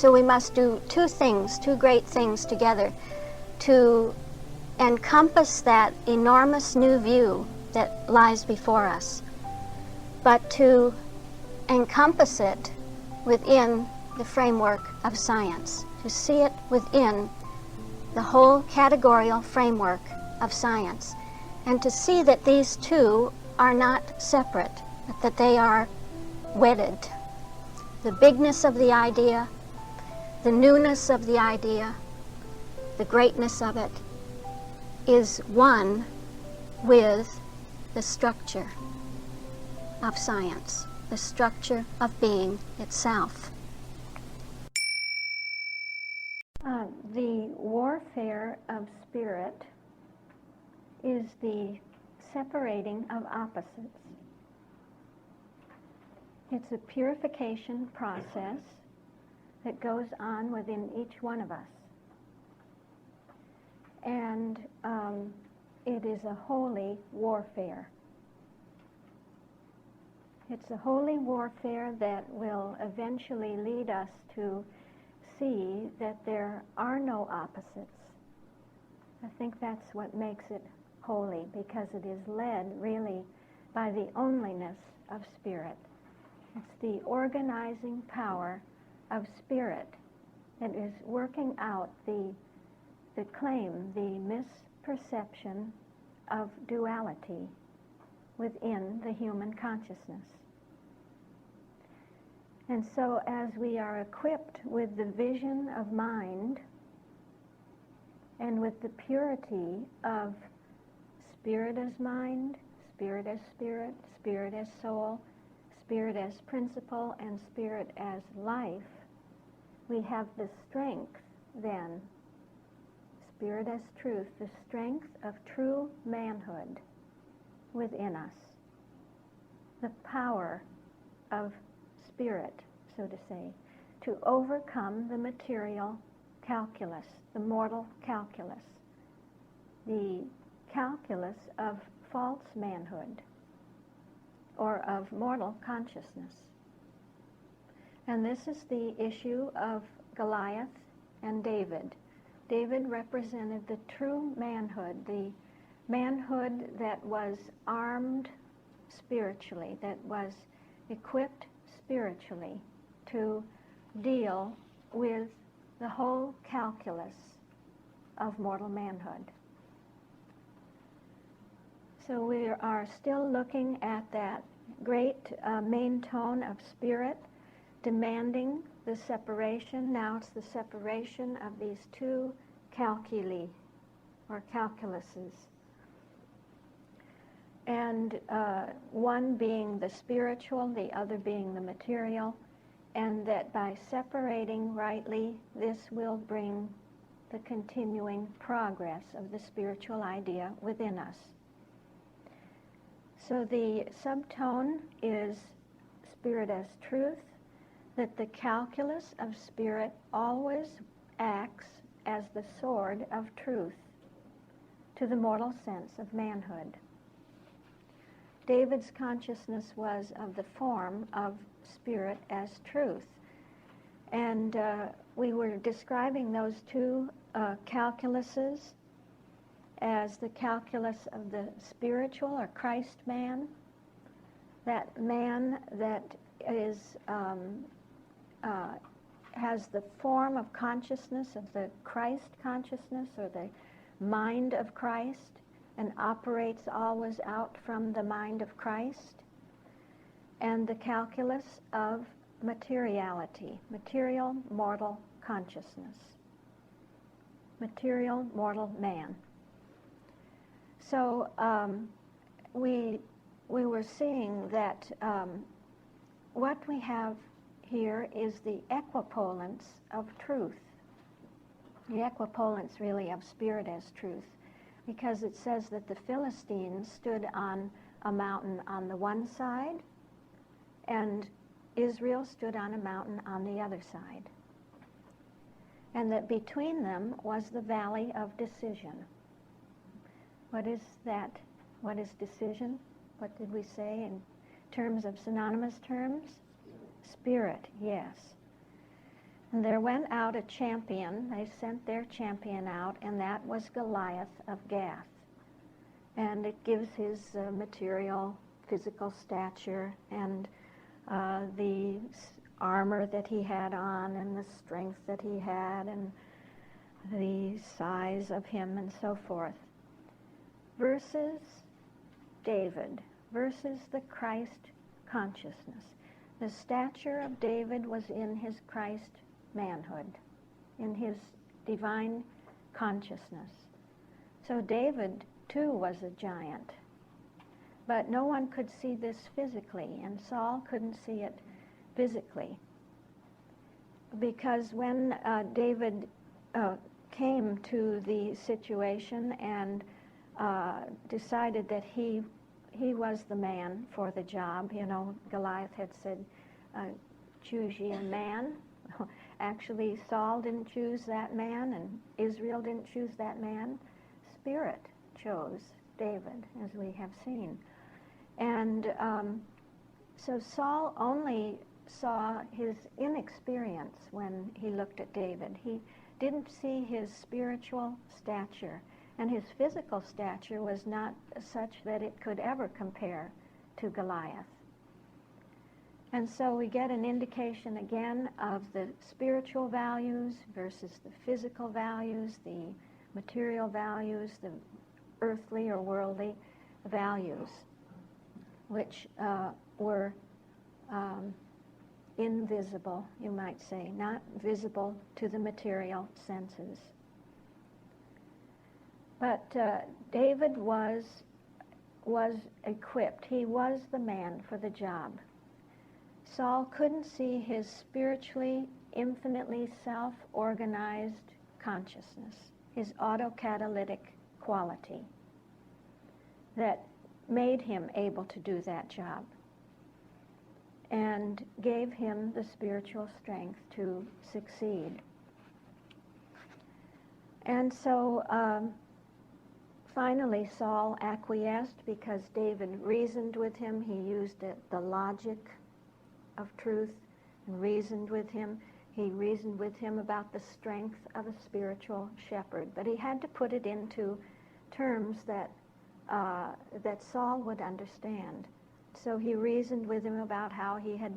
So we must do two things, two great things together to encompass that enormous new view that lies before us, but to encompass it within the framework of science, to see it within the whole categorical framework of science, and to see that these two are not separate, but that they are wedded. The bigness of the idea, the newness of the idea, the greatness of it is one with the structure of science, the structure of being itself. The warfare of spirit is the separating of opposites. It's a purification process that goes on within each one of us. And it is a holy warfare. It's a holy warfare that will eventually lead us to see that there are no opposites. I think that's what makes it holy, because it is led really by the onlyness of spirit. It's the organizing power of spirit that is working out the claim, the misperception of duality within the human consciousness. And so as we are equipped with the vision of mind and with the purity of spirit as mind, spirit as spirit, spirit as soul, spirit as principle, and spirit as life, we have the strength then, spirit as truth, the strength of true manhood within us, the power of spirit, so to say, to overcome the material calculus, the mortal calculus, the calculus of false manhood or of mortal consciousness. And this is the issue of Goliath and David. David represented the true manhood, the manhood that was armed spiritually, that was equipped spiritually to deal with the whole calculus of mortal manhood. So we are still looking at that great main tone of spirit demanding the separation. Now it's the separation of these two calculi, or calculuses. And one being the spiritual, the other being the material, and that by separating rightly, this will bring the continuing progress of the spiritual idea within us. So the subtone is spirit as truth, that the calculus of spirit always acts as the sword of truth to the mortal sense of manhood. David's consciousness was of the form of spirit as truth. And we were describing those two calculuses as the calculus of the spiritual or Christ man, that man that is has the form of consciousness of the Christ consciousness or the mind of Christ, and operates always out from the mind of Christ, and the calculus of materiality, material mortal consciousness, material mortal man. So we were seeing that what we have here is the equipollence of truth, the equipollence really of spirit as truth, because it says that the Philistines stood on a mountain on the one side, and Israel stood on a mountain on the other side. And that between them was the valley of decision. What is that? What is decision? What did we say in terms of synonymous terms? Spirit, yes. And there went out a champion, they sent their champion out, and that was Goliath of Gath. And it gives his material, physical stature, and the armor that he had on, and the strength that he had, and the size of him, and so forth. Versus David, versus the Christ consciousness. The stature of David was in his Christ manhood, in his divine consciousness. So David, too, was a giant. But no one could see this physically, and Saul couldn't see it physically. Because when David came to the situation and decided that he was the man for the job, Goliath had said, choose ye a man. Actually, Saul didn't choose that man, and Israel didn't choose that man. Spirit chose David, as we have seen. And so Saul only saw his inexperience when he looked at David. He didn't see his spiritual stature, and his physical stature was not such that it could ever compare to Goliath. And so we get an indication again of the spiritual values versus the physical values, the material values, the earthly or worldly values, which were invisible, you might say, not visible to the material senses. But David was equipped. He was the man for the job. Saul couldn't see his spiritually, infinitely self-organized consciousness, his autocatalytic quality that made him able to do that job and gave him the spiritual strength to succeed. And so finally Saul acquiesced because David reasoned with him. He used the logic of truth and reasoned with him. He reasoned with him about the strength of a spiritual shepherd, but he had to put it into terms that Saul would understand. So he reasoned with him about how he had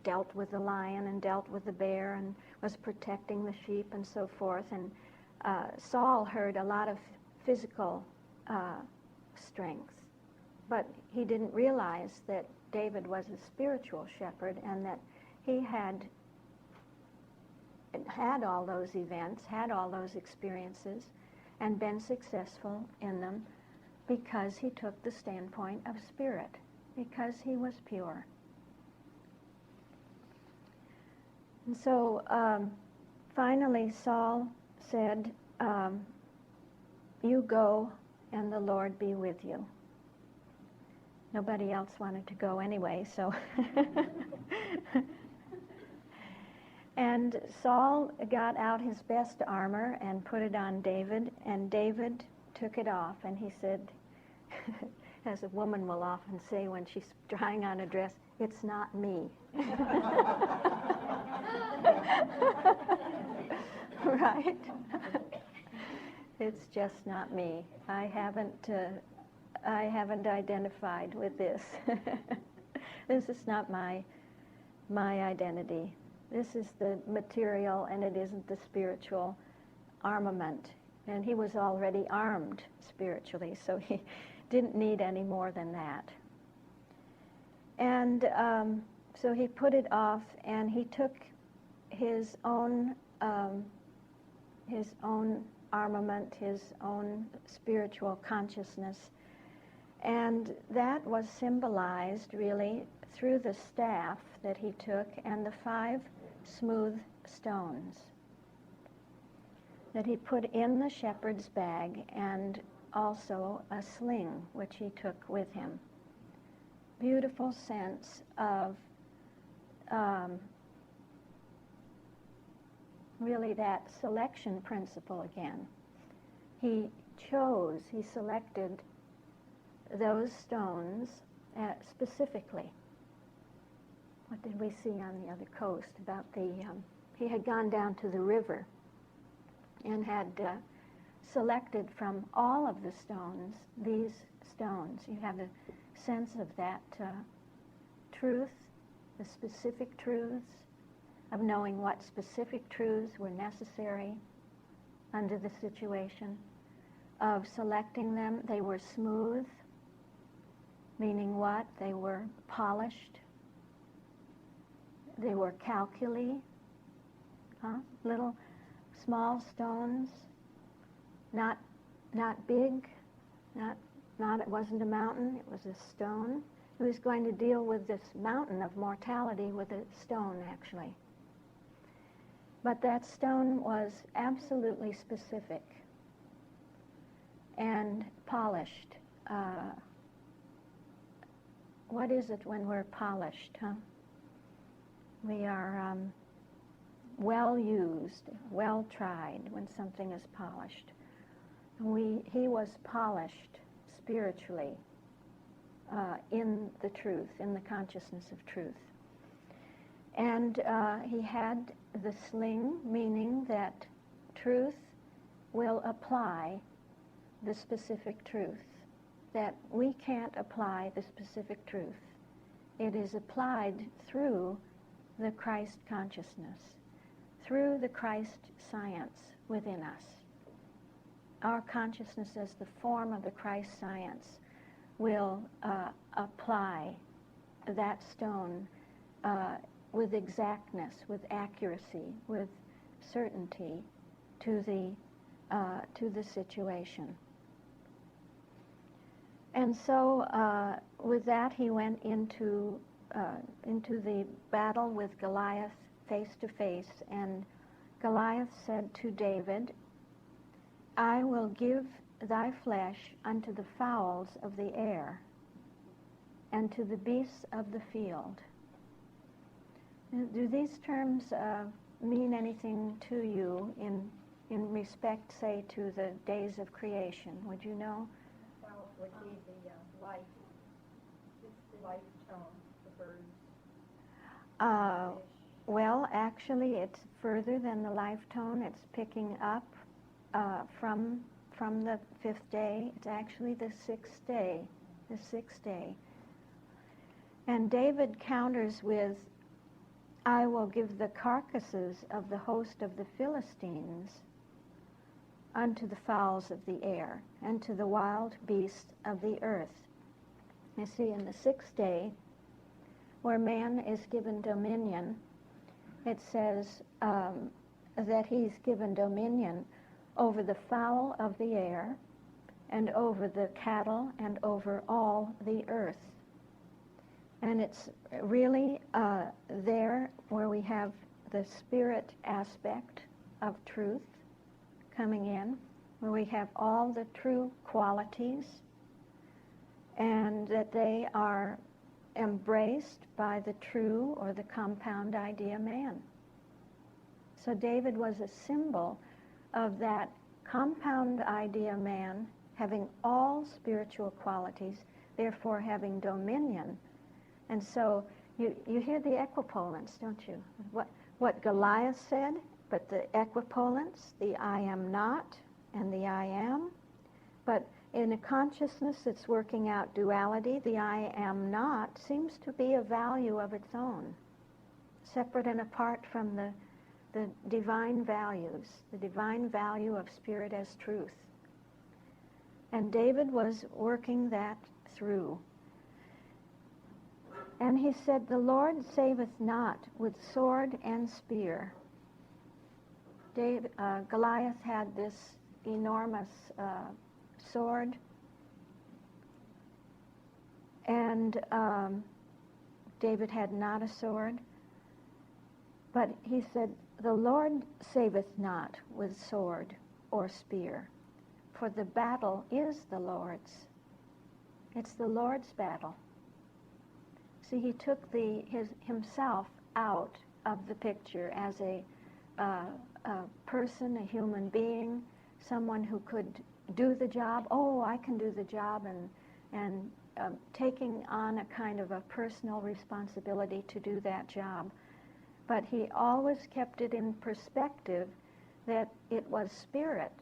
dealt with the lion and dealt with the bear and was protecting the sheep and so forth. And Saul heard a lot of physical strength, but he didn't realize that David was a spiritual shepherd and that he had all those events, had all those experiences, and been successful in them because he took the standpoint of spirit, because he was pure. And so finally Saul said, you go and the Lord be with you. Nobody else wanted to go anyway, so. And Saul got out his best armor and put it on David, and David took it off, and he said, as a woman will often say when she's trying on a dress, it's not me. Right? It's just not me. I haven't identified with this. This is not my identity. This is the material, and it isn't the spiritual armament. And he was already armed spiritually, so he didn't need any more than that. And so he put it off, and he took his own armament, his own spiritual consciousness, and that was symbolized really through the staff that he took and the 5 smooth stones that he put in the shepherd's bag, and also a sling which he took with him. Beautiful sense of really that selection principle again. He selected those stones specifically. What did we see on the other coast about the he had gone down to the river and had selected from all of the stones these stones. You have a sense of that truth, the specific truths, of knowing what specific truths were necessary under the situation, of selecting them. They were smooth, meaning what? They were polished. They were calculi, little small stones, not big, it wasn't a mountain, it was a stone. He was going to deal with this mountain of mortality with a stone, actually. But that stone was absolutely specific and polished. What is it when we're polished, We are well used, well tried when something is polished. He was polished spiritually in the truth, in the consciousness of truth. And he had the sling, meaning that truth will apply the specific truth, that we can't apply the specific truth. It is applied through the Christ consciousness, through the Christ science within us. Our consciousness as the form of the Christ science will apply that stone with exactness, with accuracy, with certainty to the situation. And so with that he went into the battle with Goliath face to face, and Goliath said to David, "I will give thy flesh unto the fowls of the air, and to the beasts of the field." Do these terms mean anything to you in respect, say, to the days of creation? Would you know? Well, it would be the life tone, the birds. Well, actually, it's further than the life tone. It's picking up from the fifth day. It's actually the sixth day. The sixth day. And David counters with, "I will give the carcasses of the host of the Philistines unto the fowls of the air, and to the wild beasts of the earth." You see, in the sixth day, where man is given dominion, it says that he's given dominion over the fowl of the air, and over the cattle, and over all the earth. And it's really there where we have the spirit aspect of truth coming in, where we have all the true qualities, and that they are embraced by the true or the compound idea man. So David was a symbol of that compound idea man having all spiritual qualities, therefore having dominion. And so you hear the equivalence, don't you? What Goliath said, but the equivalence, the I am not and the I am. But in a consciousness that's working out duality, the I am not seems to be a value of its own, separate and apart from the divine values, the divine value of spirit as truth. And David was working that through. And he said, "The Lord saveth not with sword and spear." Goliath had this enormous sword, and David had not a sword. But he said, "The Lord saveth not with sword or spear, for the battle is the Lord's." It's the Lord's battle. See, he took himself out of the picture as a person, a human being, someone who could do the job. Oh, I can do the job, and taking on a kind of a personal responsibility to do that job. But he always kept it in perspective that it was spirit.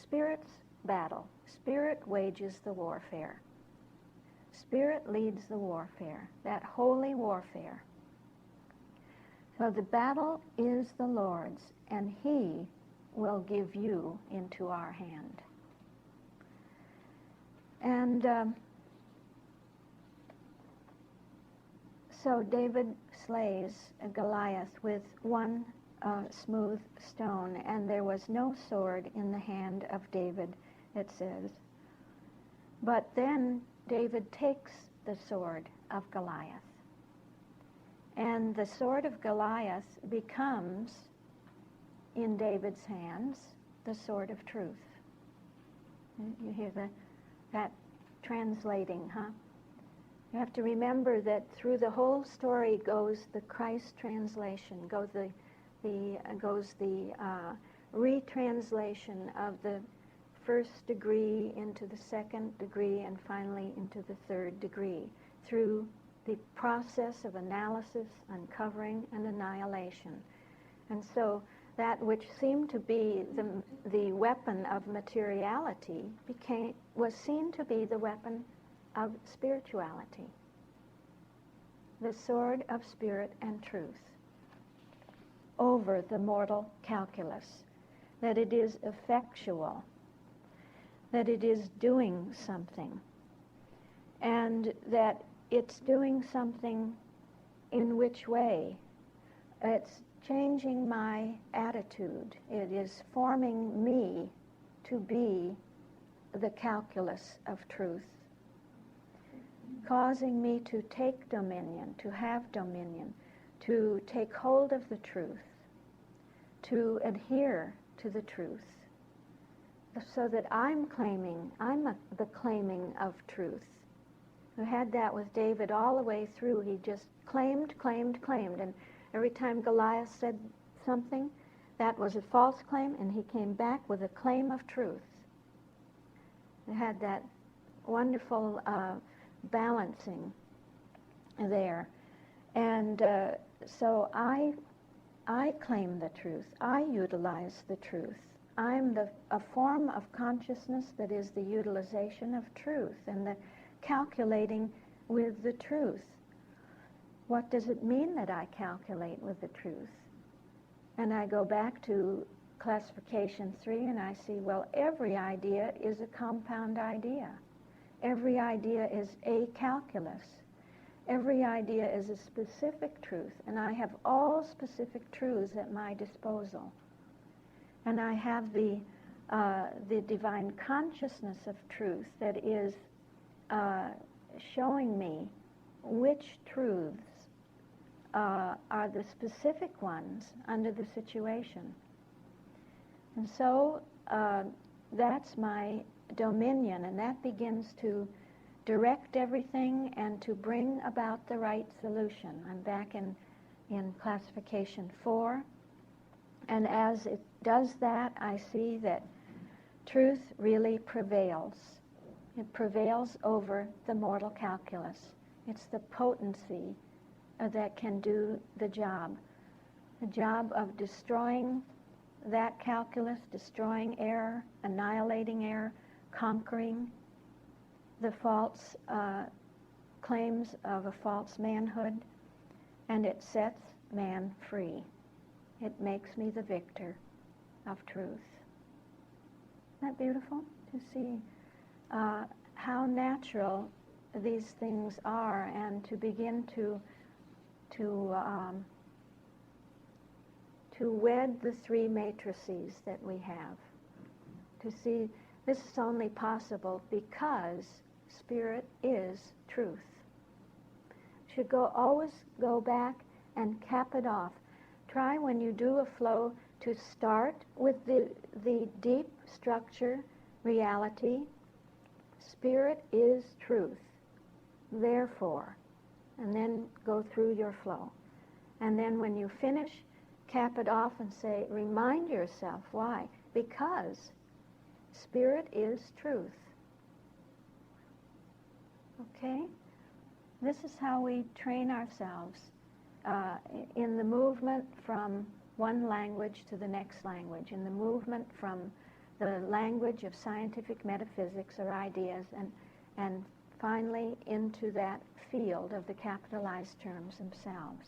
Spirit's battle. Spirit wages the warfare. Spirit leads the warfare, that holy warfare. So the battle is the Lord's, and he will give you into our hand. And so David slays Goliath with one smooth stone, and there was no sword in the hand of David, it says. But then David takes the sword of Goliath. And the sword of Goliath becomes, in David's hands, the sword of truth. You hear that translating, huh? You have to remember that through the whole story goes the Christ translation, goes the retranslation of the first degree into the second degree and finally into the third degree through the process of analysis, uncovering, and annihilation. And so that which seemed to be the weapon of materiality was seen to be the weapon of spirituality, the sword of spirit and truth over the mortal calculus, that it is effectual, that it is doing something, and that it's doing something in which way? It's changing my attitude. It is forming me to be the calculus of truth, causing me to take dominion, to have dominion, to take hold of the truth, to adhere to the truth, so that I'm the claiming of truth. We had that with David all the way through. He just claimed, and every time Goliath said something, that was a false claim, and he came back with a claim of truth. We had that wonderful balancing there. And so I claim the truth. I utilize the truth. I'm a form of consciousness that is the utilization of truth and the calculating with the truth. What does it mean that I calculate with the truth? And I go back to classification 3 and I see, well, every idea is a compound idea. Every idea is a calculus. Every idea is a specific truth, and I have all specific truths at my disposal. And I have the divine consciousness of truth that is showing me which truths are the specific ones under the situation. And so that's my dominion, and that begins to direct everything and to bring about the right solution. I'm back in classification 4, and as it does that, I see that truth really prevails. It prevails over the mortal calculus. It's the potency that can do the job of destroying that calculus, destroying error, annihilating error, conquering the false claims of a false manhood, and it sets man free. It makes me the victor of truth. Isn't that beautiful to see how natural these things are, and to begin to wed the 3 matrices that we have. To see this is only possible because Spirit is truth. Should always go back and cap it off. Try when you do a flow to start with the deep structure, reality. Spirit is truth. Therefore, and then go through your flow. And then when you finish, cap it off and say, remind yourself, why? Because Spirit is truth. Okay? This is how we train ourselves in the movement from one language to the next language, in the movement from the language of scientific metaphysics or ideas, and finally into that field of the capitalized terms themselves.